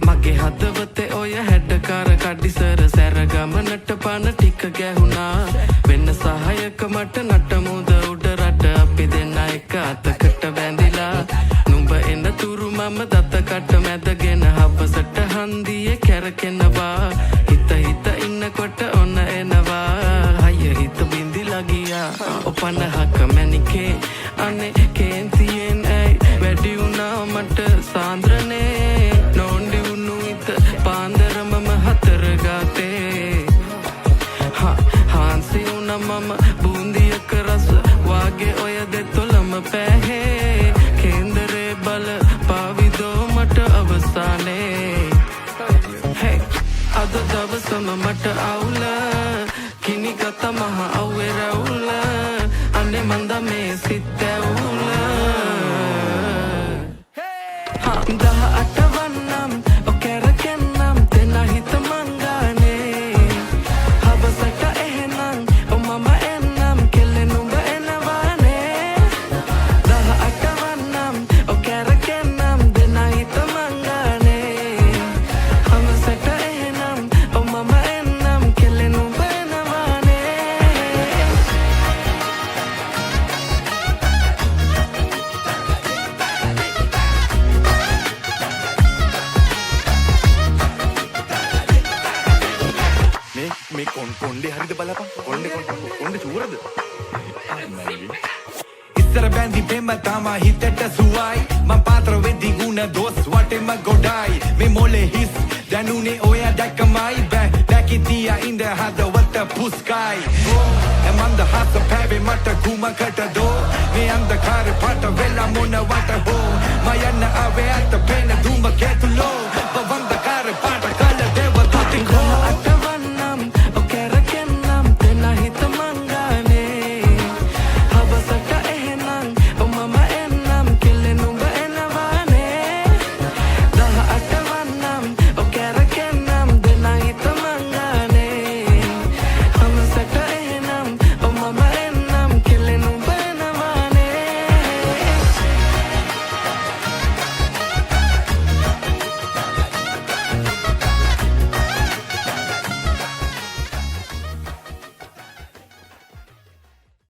මගේ හදවතේ ඔය හැඩකාර කඩිසර සැරගමනට පන ටික ගැහුණා වෙන්න සහයක මට නටමුද උඩ රට අපි දෙන්න එක අතකට බැඳිලා නුඹ එන තුරු මම දතකට මැදගෙන හවසට හන්දියේ කැරකෙනවා හිත හිත ඉන්නකොට ඔන්න එනවා හය හිත බින්දිලා ගියා ඔපනහක මැනිකේ අනේ කේන්තියෙන් ඇයි වැඩි වුණා මට සාන්ද්‍රනේ මම බූන්දියක රස වාගේ ඔය දෙතොලම පැහේ කේන්දරේ බල පාවිදෝ මට අවසානේ hey අද දවසම මට අවුල කිනිගත මහ අව්වේ රැවුල අනේ මන්ද මේ සිත් ඇවුල 18 වන්නම් ඔකැරකෙන්නම් දෙන හිත මංගානේ හවසට එහෙනම් මම එන්නම් කෙල්ලෙ නුඹ එනවානේ 18 වන්නම් ඔකැරකෙන්නම් දෙන හිත මංගානේ හවසට එහෙනම් මම එන්නම් කෙල්ලෙ නුඹ එනවානේ මේ කොණ්ඩේ හරිද බලපන් කොණ්ඩේ චූරද ඉස්සර බැන්දි බෙම්ම තමා හිතට සුවයි මං පාත්‍ර වෙද්දි ගුණ දොස් වටෙම ගොඩයි මේ මොලේ හිස් දැනුනේ ඔය දැක්කමයි බැකිතියා ඉඳ හදවත පුස්කයි මන්ද හත පැවේ මට කුමකටදෝ මේ අන්ධකාරේ පාට වෙලා මොනවට හෝ මයන්න අවේ අත පෙන